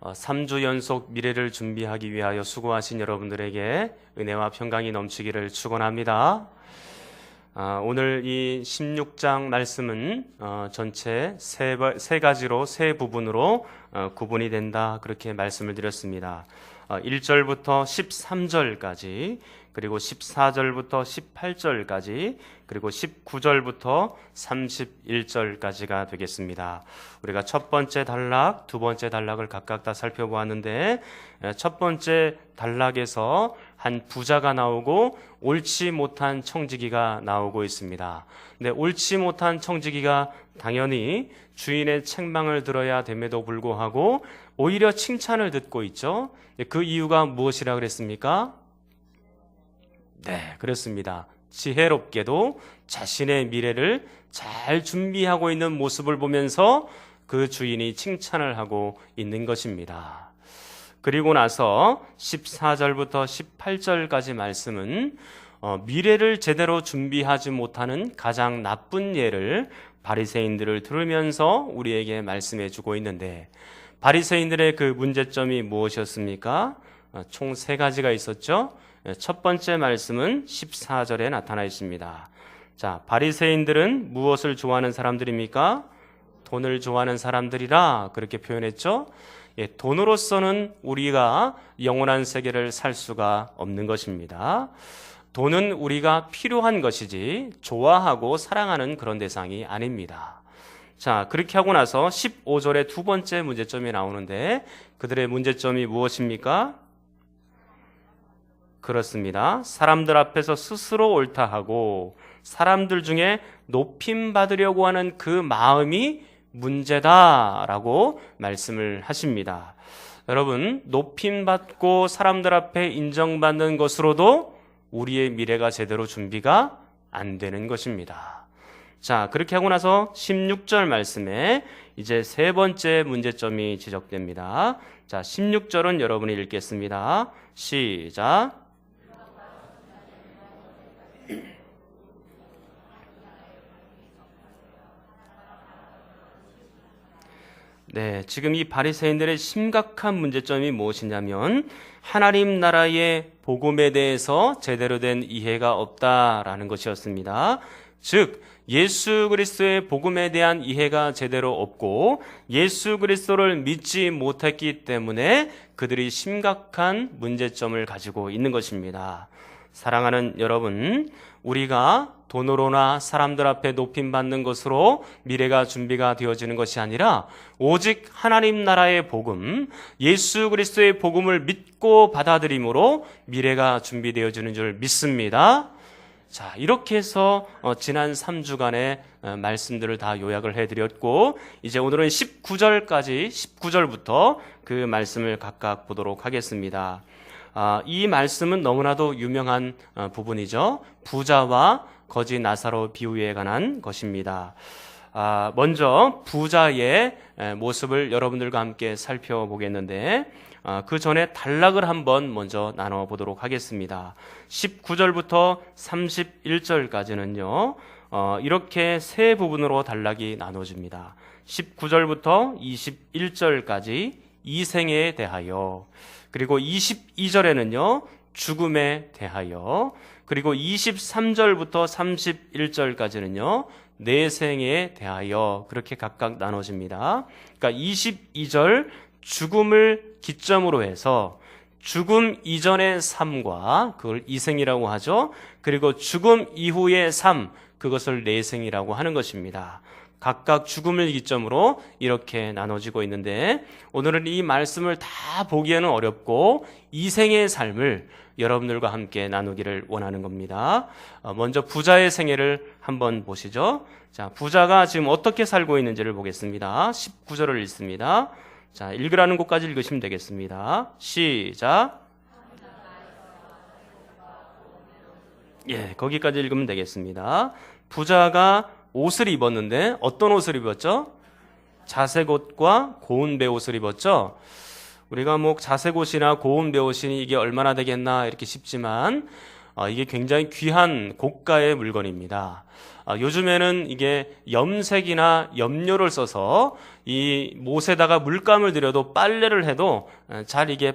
3주 연속 미래를 준비하기 위하여 수고하신 여러분들에게 은혜와 평강이 넘치기를 축원합니다. 오늘 이 16장 말씀은 전체 세 가지로 세 부분으로 구분이 된다, 그렇게 말씀을 드렸습니다. 1절부터 13절까지, 그리고 14절부터 18절까지, 그리고 19절부터 31절까지가 되겠습니다. 우리가 첫 번째 단락, 두 번째 단락을 각각 다 살펴보았는데, 첫 번째 단락에서 한 부자가 나오고 옳지 못한 청지기가 나오고 있습니다. 근데 옳지 못한 청지기가 당연히 주인의 책망을 들어야 됨에도 불구하고 오히려 칭찬을 듣고 있죠. 그 이유가 무엇이라 그랬습니까? 네, 그렇습니다. 지혜롭게도 자신의 미래를 잘 준비하고 있는 모습을 보면서 그 주인이 칭찬을 하고 있는 것입니다. 그리고 나서 14절부터 18절까지 말씀은 미래를 제대로 준비하지 못하는 가장 나쁜 예를 바리새인들을 들으면서 우리에게 말씀해 주고 있는데, 바리새인들의 그 문제점이 무엇이었습니까? 총 세 가지가 있었죠. 첫 번째 말씀은 14절에 나타나 있습니다. 자, 바리새인들은 무엇을 좋아하는 사람들입니까? 돈을 좋아하는 사람들이라 그렇게 표현했죠. 돈으로서는 우리가 영원한 세계를 살 수가 없는 것입니다. 돈은 우리가 필요한 것이지 좋아하고 사랑하는 그런 대상이 아닙니다. 자, 그렇게 하고 나서 15절에 두 번째 문제점이 나오는데, 그들의 문제점이 무엇입니까? 그렇습니다. 사람들 앞에서 스스로 옳다 하고 사람들 중에 높임 받으려고 하는 그 마음이 문제다라고 말씀을 하십니다. 여러분, 높임 받고 사람들 앞에 인정받는 것으로도 우리의 미래가 제대로 준비가 안 되는 것입니다. 자, 그렇게 하고 나서 16절 말씀에 이제 세 번째 문제점이 지적됩니다. 자, 16절은 여러분이 읽겠습니다. 시작. 네, 지금 이 바리새인들의 심각한 문제점이 무엇이냐면 하나님 나라의 복음에 대해서 제대로 된 이해가 없다라는 것이었습니다. 즉, 예수 그리스도의 복음에 대한 이해가 제대로 없고 예수 그리스도를 믿지 못했기 때문에 그들이 심각한 문제점을 가지고 있는 것입니다. 사랑하는 여러분, 우리가 돈으로나 사람들 앞에 높임받는 것으로 미래가 준비가 되어지는 것이 아니라 오직 하나님 나라의 복음, 예수 그리스도의 복음을 믿고 받아들임으로 미래가 준비되어지는 줄 믿습니다. 자, 이렇게 해서 지난 3주간의 말씀들을 다 요약을 해드렸고, 이제 오늘은 19절부터 그 말씀을 각각 보도록 하겠습니다. 이 말씀은 너무나도 유명한 부분이죠. 부자와 거지 나사로 비유에 관한 것입니다. 먼저 부자의 모습을 여러분들과 함께 살펴보겠는데, 그 전에 단락을 한번 먼저 나눠보도록 하겠습니다. 19절부터 31절까지는요, 이렇게 세 부분으로 단락이 나눠집니다. 19절부터 21절까지 이생에 대하여, 그리고 22절에는요, 죽음에 대하여, 그리고 23절부터 31절까지는요, 내생에 대하여, 그렇게 각각 나눠집니다. 그러니까 22절 죽음을 기점으로 해서 죽음 이전의 삶과 그걸 이생이라고 하죠. 그리고 죽음 이후의 삶, 그것을 내생이라고 하는 것입니다. 각각 죽음을 기점으로 이렇게 나눠지고 있는데, 오늘은 이 말씀을 다 보기에는 어렵고 이생의 삶을 여러분들과 함께 나누기를 원하는 겁니다. 먼저 부자의 생애를 한번 보시죠. 자, 부자가 지금 어떻게 살고 있는지를 보겠습니다. 19절을 읽습니다. 자, 읽으라는 곳까지 읽으시면 되겠습니다. 시작. 예, 거기까지 읽으면 되겠습니다. 부자가 옷을 입었는데 어떤 옷을 입었죠? 자색 옷과 고운 베옷을 입었죠. 우리가 뭐 자색 옷이나 고운 베옷이 이게 얼마나 되겠나 이렇게 싶지만 이게 굉장히 귀한 고가의 물건입니다. 요즘에는 이게 염색이나 염료를 써서 이 못에다가 물감을 들여도 빨래를 해도 잘 이게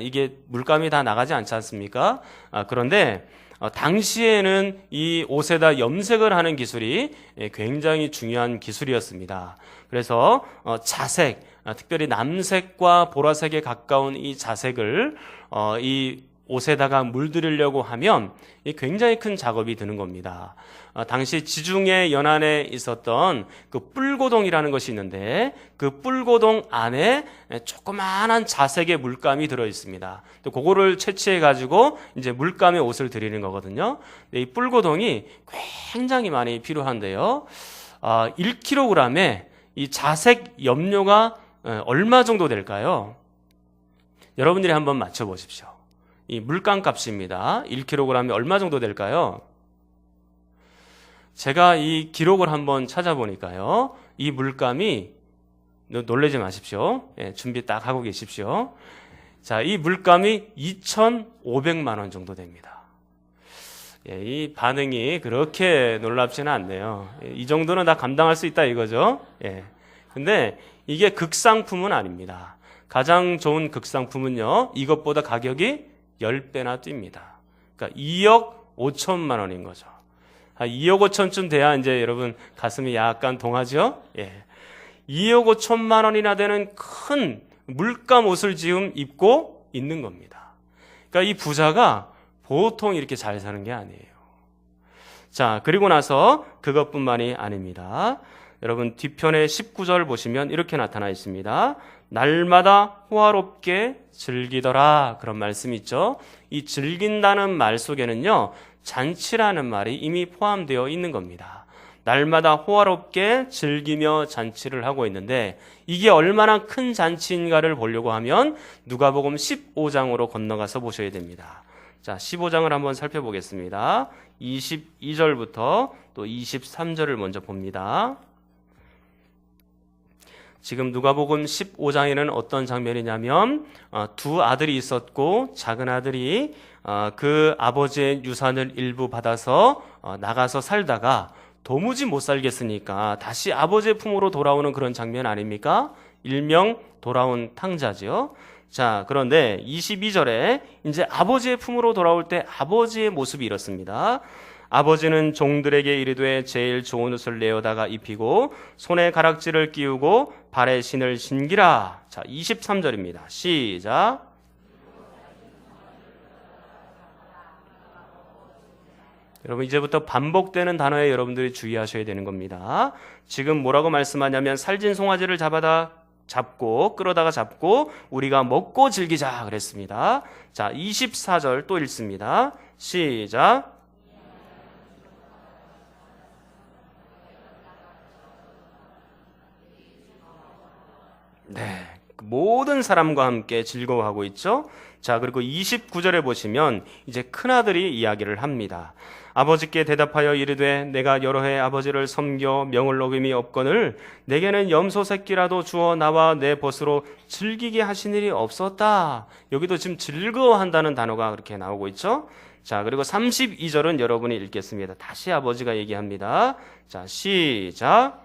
이게 물감이 다 나가지 않지 않습니까? 그런데 당시에는 이 옷에다 염색을 하는 기술이 굉장히 중요한 기술이었습니다. 그래서 자색, 특별히 남색과 보라색에 가까운 이 자색을 이 옷에다가 물들이려고 하면 굉장히 큰 작업이 드는 겁니다. 당시 지중해 연안에 있었던 그 뿔고동이라는 것이 있는데 그 뿔고동 안에 조그마한 자색의 물감이 들어 있습니다. 또 그거를 채취해 가지고 이제 물감에 옷을 들이는 거거든요. 이 뿔고동이 굉장히 많이 필요한데요. 1kg에 이 자색 염료가 얼마 정도 될까요? 여러분들이 한번 맞춰 보십시오. 이 물감 값입니다. 1kg이 얼마 정도 될까요? 제가 이 기록을 한번 찾아보니까요. 이 물감이, 놀라지 마십시오. 준비 딱 하고 계십시오. 자, 이 물감이 2,500만 원 정도 됩니다. 이 반응이 그렇게 놀랍지는 않네요. 이 정도는 다 감당할 수 있다 이거죠. 근데 이게 극상품은 아닙니다. 가장 좋은 극상품은요, 이것보다 가격이 10배나 뜁니다. 그러니까 2억 5천만 원인 거죠. 2억 5천쯤 돼야 이제 여러분 가슴이 약간 동하죠? 2억 5천만 원이나 되는 큰 물감 옷을 지금 입고 있는 겁니다. 그러니까 이 부자가 보통 이렇게 잘 사는 게 아니에요. 자, 그리고 나서 그것뿐만이 아닙니다. 여러분 뒤편의 19절 보시면 이렇게 나타나 있습니다. 날마다 호화롭게 즐기더라, 그런 말씀이 있죠. 이 즐긴다는 말 속에는요, 잔치라는 말이 이미 포함되어 있는 겁니다. 날마다 호화롭게 즐기며 잔치를 하고 있는데 이게 얼마나 큰 잔치인가를 보려고 하면 누가복음 15장으로 건너가서 보셔야 됩니다. 자, 15장을 한번 살펴보겠습니다. 22절부터 또 23절을 먼저 봅니다. 지금 누가복음 15장에는 어떤 장면이냐면 두 아들이 있었고 작은 아들이 그 아버지의 유산을 일부 받아서 나가서 살다가 도무지 못 살겠으니까 다시 아버지의 품으로 돌아오는 그런 장면 아닙니까? 일명 돌아온 탕자죠. 자, 그런데 22절에 이제 아버지의 품으로 돌아올 때 아버지의 모습이 이렇습니다. 아버지는 종들에게 이르되 제일 좋은 옷을 내어다가 입히고 손에 가락지를 끼우고 발에 신을 신기라. 자, 23절입니다. 시작. 여러분 이제부터 반복되는 단어에 여러분들이 주의하셔야 되는 겁니다. 지금 뭐라고 말씀하냐면 살진 송아지를 잡고 끌어다가 잡고 우리가 먹고 즐기자 그랬습니다. 자, 24절 또 읽습니다. 시작. 네, 모든 사람과 함께 즐거워하고 있죠. 자, 그리고 29절에 보시면 이제 큰아들이 이야기를 합니다. 아버지께 대답하여 이르되 내가 여러 해 아버지를 섬겨 명을 어김이 없거늘 내게는 염소 새끼라도 주어 나와 내 벗으로 즐기게 하신 일이 없었다. 여기도 지금 즐거워한다는 단어가 그렇게 나오고 있죠. 자, 그리고 32절은 여러분이 읽겠습니다. 다시 아버지가 얘기합니다. 자, 시작.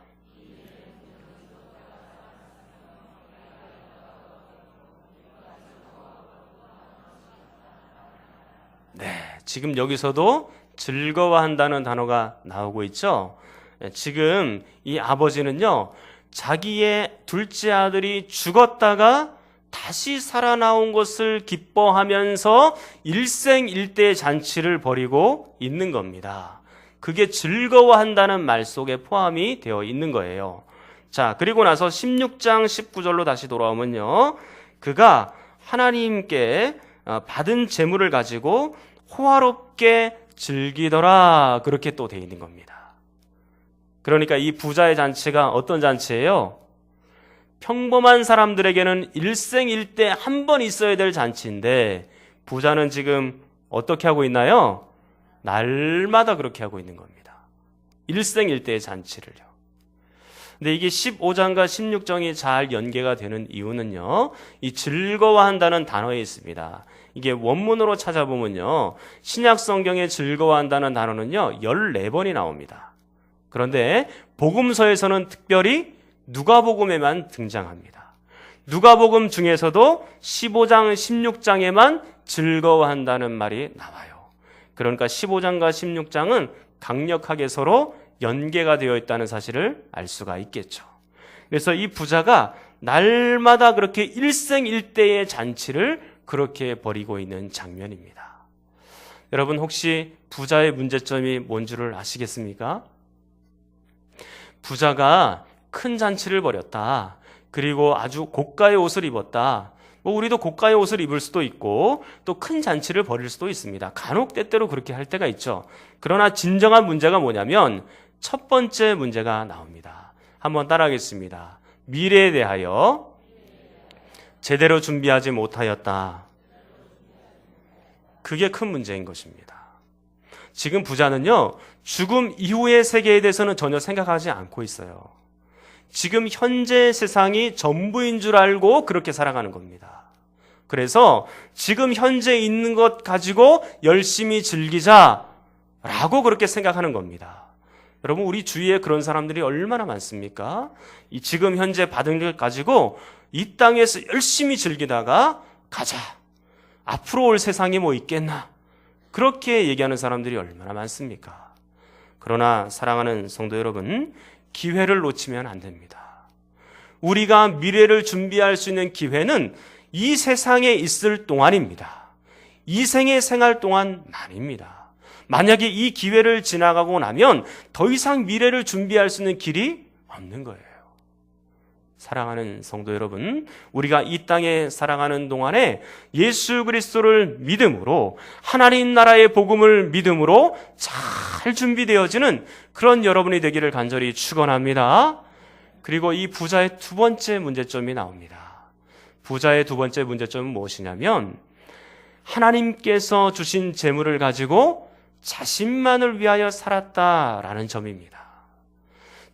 네, 지금 여기서도 즐거워한다는 단어가 나오고 있죠. 지금 이 아버지는요, 자기의 둘째 아들이 죽었다가 다시 살아나온 것을 기뻐하면서 일생일대 잔치를 벌이고 있는 겁니다. 그게 즐거워한다는 말 속에 포함이 되어 있는 거예요. 자, 그리고 나서 16장 19절로 다시 돌아오면요, 그가 하나님께 받은 재물을 가지고 호화롭게 즐기더라, 그렇게 또 되어 있는 겁니다. 그러니까 이 부자의 잔치가 어떤 잔치예요? 평범한 사람들에게는 일생일대 한 번 있어야 될 잔치인데 부자는 지금 어떻게 하고 있나요? 날마다 그렇게 하고 있는 겁니다. 일생일대의 잔치를요. 근데 이게 15장과 16장이 잘 연계가 되는 이유는요, 이 즐거워한다는 단어에 있습니다. 이게 원문으로 찾아보면요, 신약 성경에 즐거워한다는 단어는요 14번이 나옵니다. 그런데 복음서에서는 특별히 누가복음에만 등장합니다. 누가복음 중에서도 15장, 16장에만 즐거워한다는 말이 나와요. 그러니까 15장과 16장은 강력하게 서로 연계가 되어 있다는 사실을 알 수가 있겠죠. 그래서 이 부자가 날마다 그렇게 일생일대의 잔치를 그렇게 벌이고 있는 장면입니다. 여러분 혹시 부자의 문제점이 뭔 줄을 아시겠습니까? 부자가 큰 잔치를 벌였다. 그리고 아주 고가의 옷을 입었다. 우리도 고가의 옷을 입을 수도 있고 또 큰 잔치를 벌일 수도 있습니다. 간혹 때때로 그렇게 할 때가 있죠. 그러나 진정한 문제가 뭐냐면 첫 번째 문제가 나옵니다. 한번 따라하겠습니다. 미래에 대하여 제대로 준비하지 못하였다. 그게 큰 문제인 것입니다. 지금 부자는요, 죽음 이후의 세계에 대해서는 전혀 생각하지 않고 있어요. 지금 현재 세상이 전부인 줄 알고 그렇게 살아가는 겁니다. 그래서 지금 현재 있는 것 가지고 열심히 즐기자라고 그렇게 생각하는 겁니다. 여러분 우리 주위에 그런 사람들이 얼마나 많습니까? 이 지금 현재 받은 것 가지고 이 땅에서 열심히 즐기다가 가자. 앞으로 올 세상이 뭐 있겠나? 그렇게 얘기하는 사람들이 얼마나 많습니까? 그러나 사랑하는 성도 여러분, 기회를 놓치면 안 됩니다. 우리가 미래를 준비할 수 있는 기회는 이 세상에 있을 동안입니다. 이 생의 생활 동안만입니다. 만약에 이 기회를 지나가고 나면 더 이상 미래를 준비할 수 있는 길이 없는 거예요. 사랑하는 성도 여러분, 우리가 이 땅에 살아가는 동안에 예수 그리스도를 믿음으로 하나님 나라의 복음을 믿음으로 잘 준비되어지는 그런 여러분이 되기를 간절히 축원합니다. 그리고 이 부자의 두 번째 문제점이 나옵니다. 부자의 두 번째 문제점은 무엇이냐면 하나님께서 주신 재물을 가지고 자신만을 위하여 살았다라는 점입니다.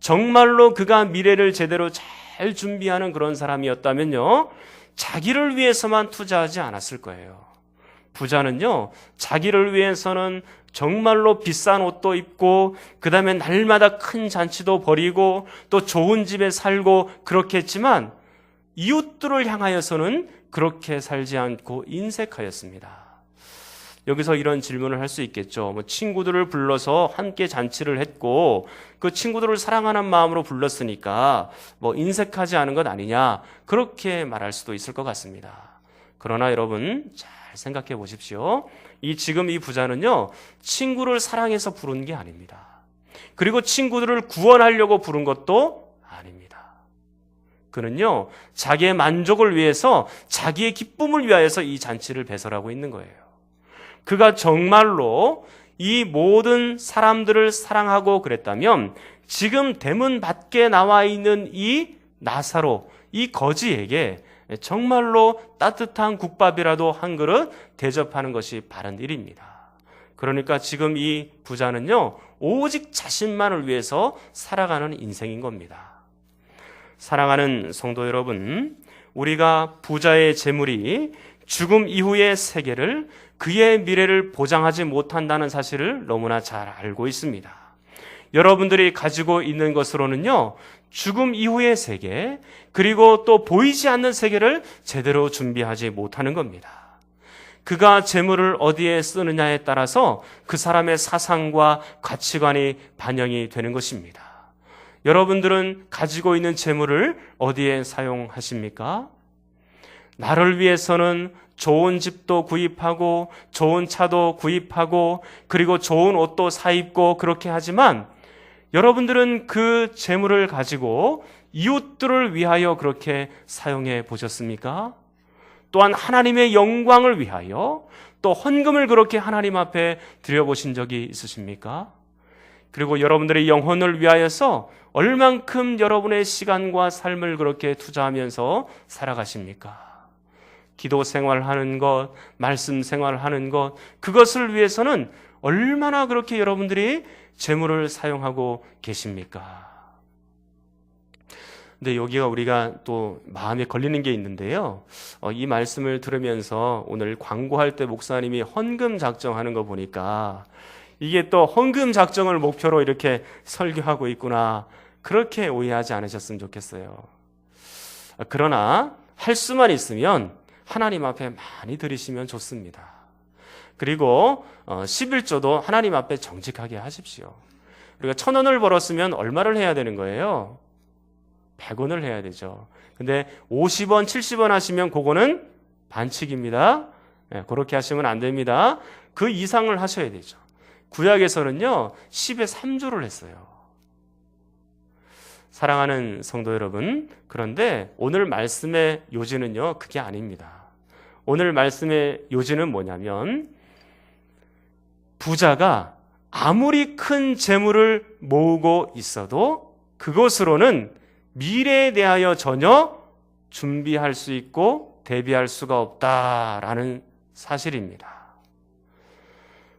정말로 그가 미래를 제대로 잘 준비하는 그런 사람이었다면요, 자기를 위해서만 투자하지 않았을 거예요. 부자는요, 자기를 위해서는 정말로 비싼 옷도 입고 그 다음에 날마다 큰 잔치도 벌이고 또 좋은 집에 살고 그렇게 했지만 이웃들을 향하여서는 그렇게 살지 않고 인색하였습니다. 여기서 이런 질문을 할 수 있겠죠. 친구들을 불러서 함께 잔치를 했고 그 친구들을 사랑하는 마음으로 불렀으니까 인색하지 않은 것 아니냐, 그렇게 말할 수도 있을 것 같습니다. 그러나 여러분 잘 생각해 보십시오. 지금 이 부자는요, 친구를 사랑해서 부른 게 아닙니다. 그리고 친구들을 구원하려고 부른 것도 아닙니다. 그는요, 자기의 만족을 위해서, 자기의 기쁨을 위하여서 이 잔치를 배설하고 있는 거예요. 그가 정말로 이 모든 사람들을 사랑하고 그랬다면 지금 대문 밖에 나와 있는 이 나사로, 이 거지에게 정말로 따뜻한 국밥이라도 한 그릇 대접하는 것이 바른 일입니다. 그러니까 지금 이 부자는요, 오직 자신만을 위해서 살아가는 인생인 겁니다. 사랑하는 성도 여러분, 우리가 부자의 재물이 죽음 이후의 세계를, 그의 미래를 보장하지 못한다는 사실을 너무나 잘 알고 있습니다. 여러분들이 가지고 있는 것으로는요, 죽음 이후의 세계, 그리고 또 보이지 않는 세계를 제대로 준비하지 못하는 겁니다. 그가 재물을 어디에 쓰느냐에 따라서 그 사람의 사상과 가치관이 반영이 되는 것입니다. 여러분들은 가지고 있는 재물을 어디에 사용하십니까? 나를 위해서는 좋은 집도 구입하고 좋은 차도 구입하고 그리고 좋은 옷도 사입고 그렇게 하지만 여러분들은 그 재물을 가지고 이웃들을 위하여 그렇게 사용해 보셨습니까? 또한 하나님의 영광을 위하여 또 헌금을 그렇게 하나님 앞에 드려보신 적이 있으십니까? 그리고 여러분들의 영혼을 위하여서 얼만큼 여러분의 시간과 삶을 그렇게 투자하면서 살아가십니까? 기도 생활하는 것, 말씀 생활하는 것, 그것을 위해서는 얼마나 그렇게 여러분들이 재물을 사용하고 계십니까? 근데 여기가 우리가 또 마음에 걸리는 게 있는데요. 이 말씀을 들으면서 오늘 광고할 때 목사님이 헌금 작정하는 거 보니까 이게 또 헌금 작정을 목표로 이렇게 설교하고 있구나. 그렇게 오해하지 않으셨으면 좋겠어요. 그러나 할 수만 있으면 하나님 앞에 많이 드리시면 좋습니다. 그리고 11조도 하나님 앞에 정직하게 하십시오. 우리가 1,000원을 벌었으면 얼마를 해야 되는 거예요? 100원을 해야 되죠. 근데 50원, 70원 하시면 그거는 반칙입니다. 그렇게 하시면 안 됩니다. 그 이상을 하셔야 되죠. 구약에서는요, 10의 3조를 했어요. 사랑하는 성도 여러분, 그런데 오늘 말씀의 요지는요, 그게 아닙니다. 오늘 말씀의 요지는 뭐냐면, 부자가 아무리 큰 재물을 모으고 있어도 그것으로는 미래에 대하여 전혀 준비할 수 있고 대비할 수가 없다라는 사실입니다.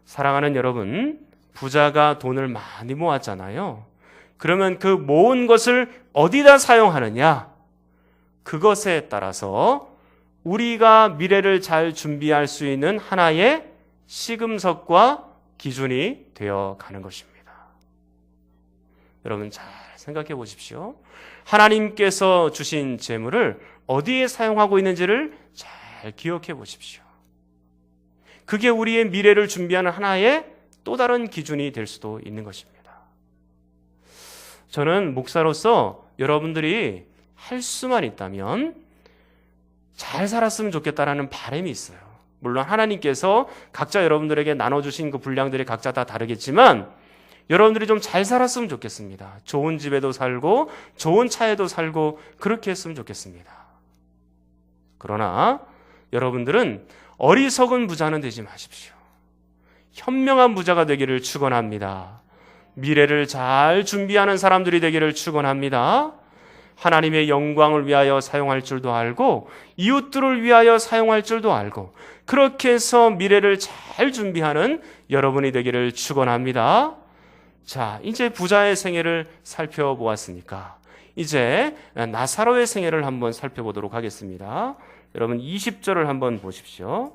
사랑하는 여러분, 부자가 돈을 많이 모았잖아요. 그러면 그 모은 것을 어디다 사용하느냐? 그것에 따라서 우리가 미래를 잘 준비할 수 있는 하나의 시금석과 기준이 되어 가는 것입니다. 여러분 잘 생각해 보십시오. 하나님께서 주신 재물을 어디에 사용하고 있는지를 잘 기억해 보십시오. 그게 우리의 미래를 준비하는 하나의 또 다른 기준이 될 수도 있는 것입니다. 저는 목사로서 여러분들이 할 수만 있다면 잘 살았으면 좋겠다라는 바람이 있어요. 물론 하나님께서 각자 여러분들에게 나눠주신 그 분량들이 각자 다 다르겠지만 여러분들이 좀 잘 살았으면 좋겠습니다. 좋은 집에도 살고 좋은 차에도 살고 그렇게 했으면 좋겠습니다. 그러나 여러분들은 어리석은 부자는 되지 마십시오. 현명한 부자가 되기를 축원합니다. 미래를 잘 준비하는 사람들이 되기를 축원합니다. 하나님의 영광을 위하여 사용할 줄도 알고 이웃들을 위하여 사용할 줄도 알고 그렇게 해서 미래를 잘 준비하는 여러분이 되기를 축원합니다. 자, 이제 부자의 생애를 살펴보았으니까 이제 나사로의 생애를 한번 살펴보도록 하겠습니다. 여러분 20절을 한번 보십시오.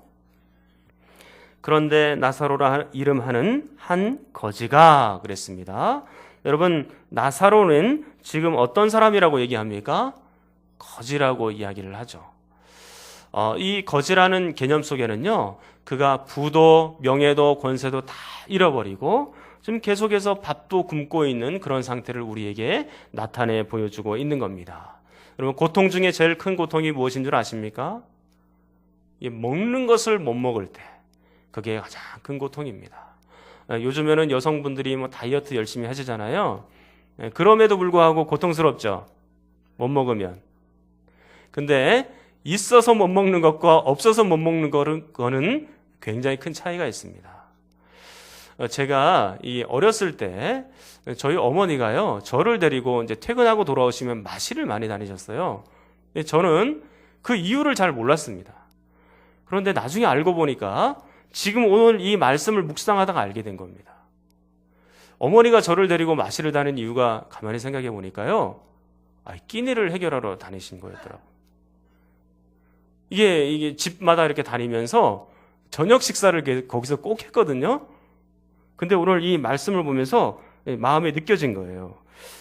그런데 나사로라 이름하는 한 거지가 그랬습니다. 여러분 나사로는 지금 어떤 사람이라고 얘기합니까? 거지라고 이야기를 하죠. 이 거지라는 개념 속에는요, 그가 부도 명예도 권세도 다 잃어버리고 지금 계속해서 밥도 굶고 있는 그런 상태를 우리에게 나타내 보여주고 있는 겁니다. 여러분 고통 중에 제일 큰 고통이 무엇인 줄 아십니까? 먹는 것을 못 먹을 때 그게 가장 큰 고통입니다. 요즘에는 여성분들이 뭐 다이어트 열심히 하시잖아요. 그럼에도 불구하고 고통스럽죠. 못 먹으면. 근데 있어서 못 먹는 것과 없어서 못 먹는 거는 굉장히 큰 차이가 있습니다. 제가 어렸을 때 저희 어머니가요, 저를 데리고 이제 퇴근하고 돌아오시면 마실을 많이 다니셨어요. 저는 그 이유를 잘 몰랐습니다. 그런데 나중에 알고 보니까 지금 오늘 이 말씀을 묵상하다가 알게 된 겁니다. 어머니가 저를 데리고 마실을 다니는 이유가 가만히 생각해 보니까요, 끼니를 해결하러 다니신 거였더라고요. 이게 집마다 이렇게 다니면서 저녁 식사를 거기서 꼭 했거든요. 근데 오늘 이 말씀을 보면서 마음에 느껴진 거예요.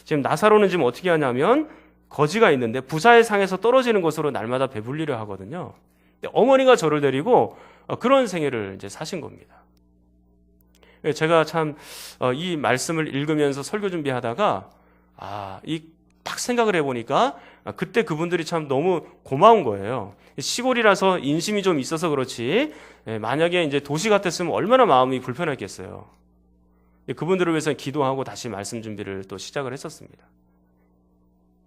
지금 나사로는 지금 어떻게 하냐면 거지가 있는데 부자의 상에서 떨어지는 것으로 날마다 배불리려 하거든요. 근데 어머니가 저를 데리고 그런 생애를 이제 사신 겁니다. 제가 참 이 말씀을 읽으면서 설교 준비하다가 딱 생각을 해보니까 그때 그분들이 참 너무 고마운 거예요. 시골이라서 인심이 좀 있어서 그렇지 만약에 이제 도시 같았으면 얼마나 마음이 불편했겠어요. 그분들을 위해서 기도하고 다시 말씀 준비를 또 시작을 했었습니다.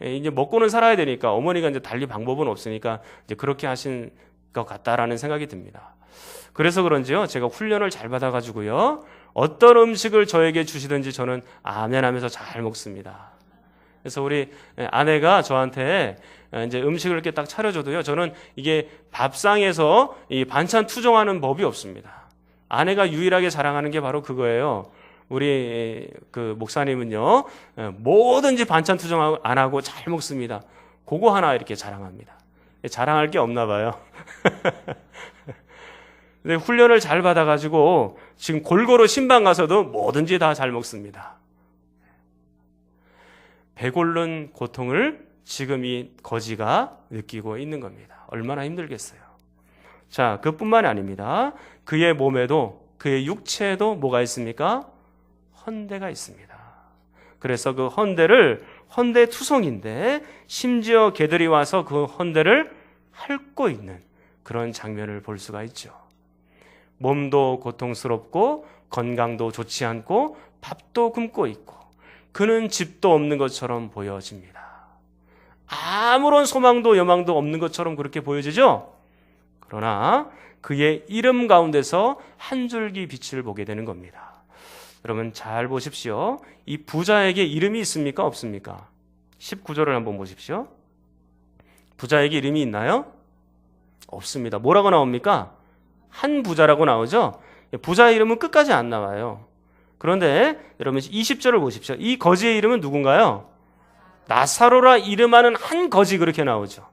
이제 먹고는 살아야 되니까 어머니가 이제 달리 방법은 없으니까 이제 그렇게 하신 것 같다라는 생각이 듭니다. 그래서 그런지요, 제가 훈련을 잘 받아가지고요, 어떤 음식을 저에게 주시든지 저는 아멘 하면서 잘 먹습니다. 그래서 우리 아내가 저한테 이제 음식을 이렇게 딱 차려줘도요, 저는 이게 밥상에서 이 반찬 투정하는 법이 없습니다. 아내가 유일하게 자랑하는 게 바로 그거예요. 우리 그 목사님은요, 뭐든지 반찬 투정 안 하고 잘 먹습니다. 그거 하나 이렇게 자랑합니다. 자랑할 게 없나 봐요. 근데 훈련을 잘 받아가지고 지금 골고루 신방 가서도 뭐든지 다 잘 먹습니다. 배고른 고통을 지금 이 거지가 느끼고 있는 겁니다. 얼마나 힘들겠어요. 자, 그뿐만이 아닙니다. 그의 몸에도, 그의 육체에도 뭐가 있습니까? 헌대가 있습니다. 그래서 그 헌대를 헌대투성인데 심지어 개들이 와서 그 헌대를 핥고 있는 그런 장면을 볼 수가 있죠. 몸도 고통스럽고 건강도 좋지 않고 밥도 굶고 있고 그는 집도 없는 것처럼 보여집니다. 아무런 소망도 여망도 없는 것처럼 그렇게 보여지죠? 그러나 그의 이름 가운데서 한 줄기 빛을 보게 되는 겁니다. 여러분 잘 보십시오. 이 부자에게 이름이 있습니까? 없습니까? 19절을 한번 보십시오. 부자에게 이름이 있나요? 없습니다. 뭐라고 나옵니까? 한 부자라고 나오죠? 부자의 이름은 끝까지 안 나와요. 그런데 여러분 20절을 보십시오. 이 거지의 이름은 누군가요? 나사로라 이름하는 한 거지 그렇게 나오죠.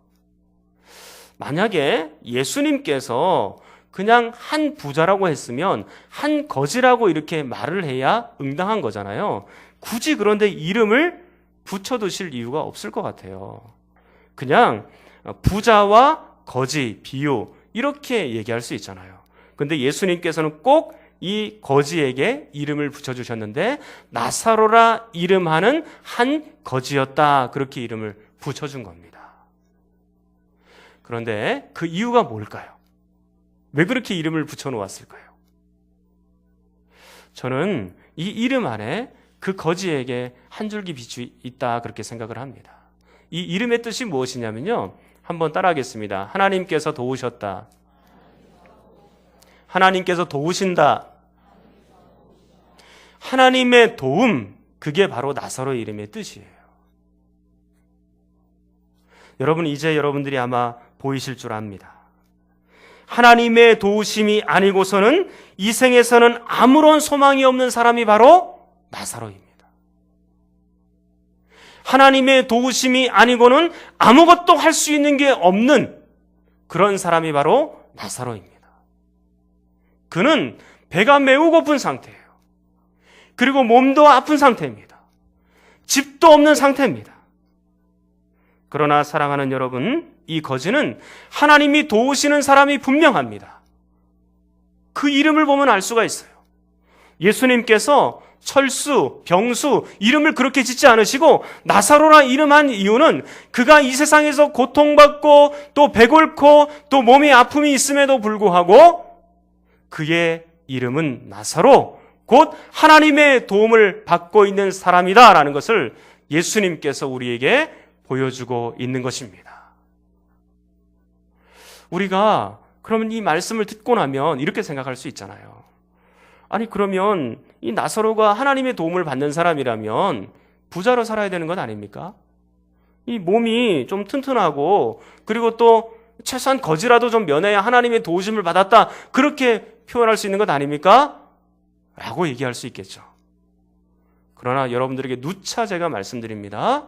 만약에 예수님께서 그냥 한 부자라고 했으면 한 거지라고 이렇게 말을 해야 응당한 거잖아요. 굳이 그런데 이름을 붙여두실 이유가 없을 것 같아요. 그냥 부자와 거지, 비유 이렇게 얘기할 수 있잖아요. 근데 예수님께서는 꼭 이 거지에게 이름을 붙여주셨는데 나사로라 이름하는 한 거지였다 그렇게 이름을 붙여준 겁니다. 그런데 그 이유가 뭘까요? 왜 그렇게 이름을 붙여놓았을까요? 저는 이 이름 안에 그 거지에게 한 줄기 빛이 있다 그렇게 생각을 합니다. 이 이름의 뜻이 무엇이냐면요. 한번 따라하겠습니다. 하나님께서 도우셨다. 하나님께서 도우신다. 하나님의 도움, 그게 바로 나사로의 이름의 뜻이에요. 여러분 이제 여러분들이 아마 보이실 줄 압니다. 하나님의 도우심이 아니고서는 이 생에서는 아무런 소망이 없는 사람이 바로 나사로입니다. 하나님의 도우심이 아니고는 아무것도 할 수 있는 게 없는 그런 사람이 바로 나사로입니다. 그는 배가 매우 고픈 상태예요. 그리고 몸도 아픈 상태입니다. 집도 없는 상태입니다. 그러나 사랑하는 여러분, 이 거지는 하나님이 도우시는 사람이 분명합니다. 그 이름을 보면 알 수가 있어요. 예수님께서 철수, 병수 이름을 그렇게 짓지 않으시고 나사로라 이름한 이유는 그가 이 세상에서 고통받고 또 배골고 또 몸에 아픔이 있음에도 불구하고 그의 이름은 나사로, 곧 하나님의 도움을 받고 있는 사람이다라는 것을 예수님께서 우리에게 보여주고 있는 것입니다. 우리가 그러면 이 말씀을 듣고 나면 이렇게 생각할 수 있잖아요. 아니 그러면 이 나사로가 하나님의 도움을 받는 사람이라면 부자로 살아야 되는 것 아닙니까? 이 몸이 좀 튼튼하고 그리고 또 최소한 거지라도 좀 면해야 하나님의 도우심을 받았다 그렇게 표현할 수 있는 것 아닙니까? 라고 얘기할 수 있겠죠. 그러나 여러분들에게 누차 제가 말씀드립니다.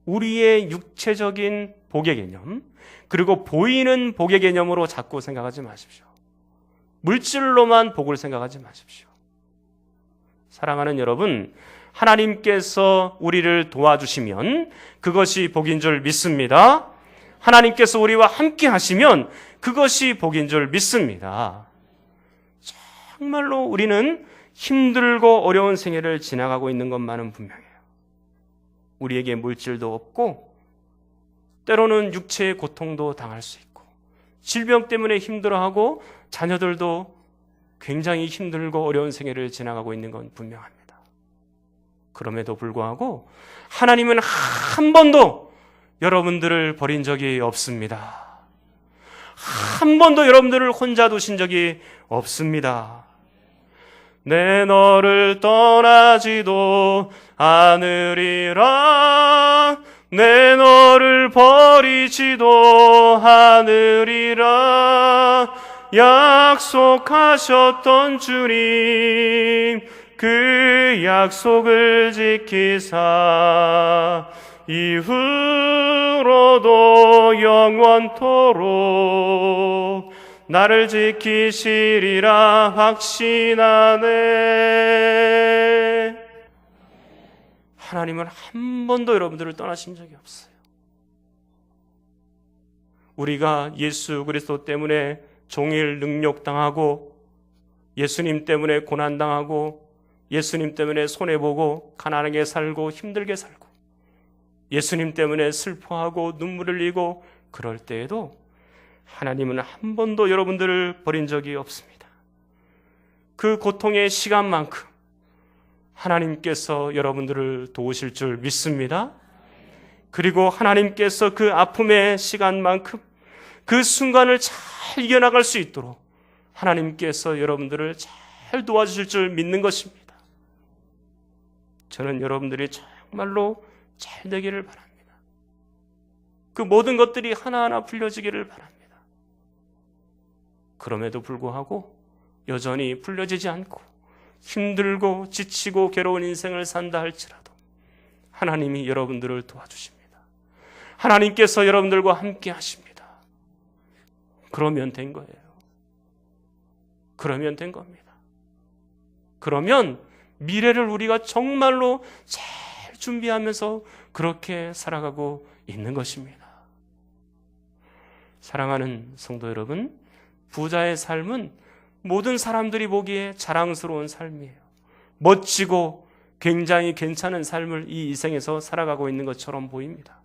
우리의 육체적인 복의 개념 그리고 보이는 복의 개념으로 자꾸 생각하지 마십시오. 물질로만 복을 생각하지 마십시오. 사랑하는 여러분, 하나님께서 우리를 도와주시면 그것이 복인 줄 믿습니다. 하나님께서 우리와 함께 하시면 그것이 복인 줄 믿습니다. 정말로 우리는 힘들고 어려운 생애를 지나가고 있는 것만은 분명해요. 우리에게 물질도 없고 때로는 육체의 고통도 당할 수 있고 질병 때문에 힘들어하고 자녀들도 굉장히 힘들고 어려운 생애를 지나가고 있는 건 분명합니다. 그럼에도 불구하고 하나님은 한 번도 여러분들을 버린 적이 없습니다. 한 번도 여러분들을 혼자 두신 적이 없습니다. 내 너를 떠나지도 않으리라. 내 너를 버리지도 않으리라. 약속하셨던 주님 그 약속을 지키사 이후로도 영원토록 나를 지키시리라 확신하네. 하나님은 한 번도 여러분들을 떠나신 적이 없어요. 우리가 예수 그리스도 때문에 종일 능욕당하고, 예수님 때문에 고난당하고, 예수님 때문에 손해보고 가난하게 살고 힘들게 살고, 예수님 때문에 슬퍼하고 눈물을 흘리고 그럴 때에도 하나님은 한 번도 여러분들을 버린 적이 없습니다. 그 고통의 시간만큼 하나님께서 여러분들을 도우실 줄 믿습니다. 그리고 하나님께서 그 아픔의 시간만큼 그 순간을 잘 이겨나갈 수 있도록 하나님께서 여러분들을 잘 도와주실 줄 믿는 것입니다. 저는 여러분들이 정말로 잘 되기를 바랍니다. 그 모든 것들이 하나하나 풀려지기를 바랍니다. 그럼에도 불구하고 여전히 풀려지지 않고 힘들고 지치고 괴로운 인생을 산다 할지라도 하나님이 여러분들을 도와주십니다. 하나님께서 여러분들과 함께 하십니다. 그러면 된 거예요. 그러면 된 겁니다. 그러면 미래를 우리가 정말로 잘 준비하면서 그렇게 살아가고 있는 것입니다. 사랑하는 성도 여러분, 부자의 삶은 모든 사람들이 보기에 자랑스러운 삶이에요. 멋지고 굉장히 괜찮은 삶을 이 이생에서 살아가고 있는 것처럼 보입니다.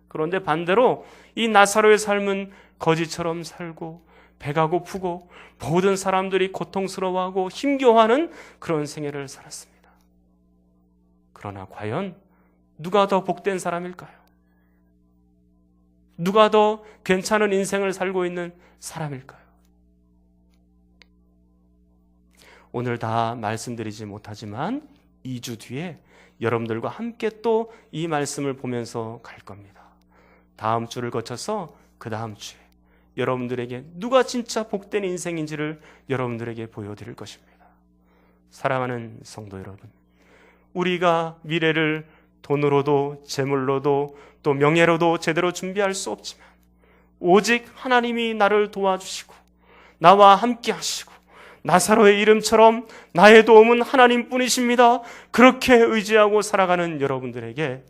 그런데 반대로 이 나사로의 삶은 거지처럼 살고 배가 고프고 모든 사람들이 고통스러워하고 힘겨워하는 그런 생애를 살았습니다. 그러나 과연 누가 더 복된 사람일까요? 누가 더 괜찮은 인생을 살고 있는 사람일까요? 오늘 다 말씀드리지 못하지만 2주 뒤에 여러분들과 함께 또 이 말씀을 보면서 갈 겁니다. 다음 주를 거쳐서 그 다음 주에 여러분들에게 누가 진짜 복된 인생인지를 여러분들에게 보여드릴 것입니다. 사랑하는 성도 여러분, 우리가 미래를 돈으로도 재물로도 또 명예로도 제대로 준비할 수 없지만 오직 하나님이 나를 도와주시고 나와 함께 하시고 나사로의 이름처럼 나의 도움은 하나님뿐이십니다. 그렇게 의지하고 살아가는 여러분들에게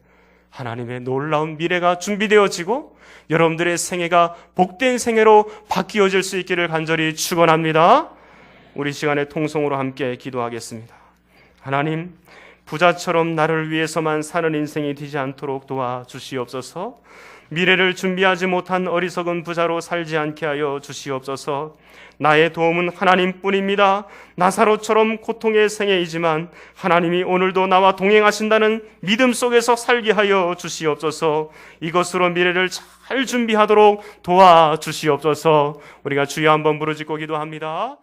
하나님의 놀라운 미래가 준비되어지고 여러분들의 생애가 복된 생애로 바뀌어질 수 있기를 간절히 축원합니다. 우리 시간에 통성으로 함께 기도하겠습니다. 하나님, 부자처럼 나를 위해서만 사는 인생이 되지 않도록 도와주시옵소서. 미래를 준비하지 못한 어리석은 부자로 살지 않게 하여 주시옵소서. 나의 도움은 하나님뿐입니다. 나사로처럼 고통의 생애이지만 하나님이 오늘도 나와 동행하신다는 믿음 속에서 살게 하여 주시옵소서. 이것으로 미래를 잘 준비하도록 도와주시옵소서. 우리가 주여 한번 부르짖고 기도합니다.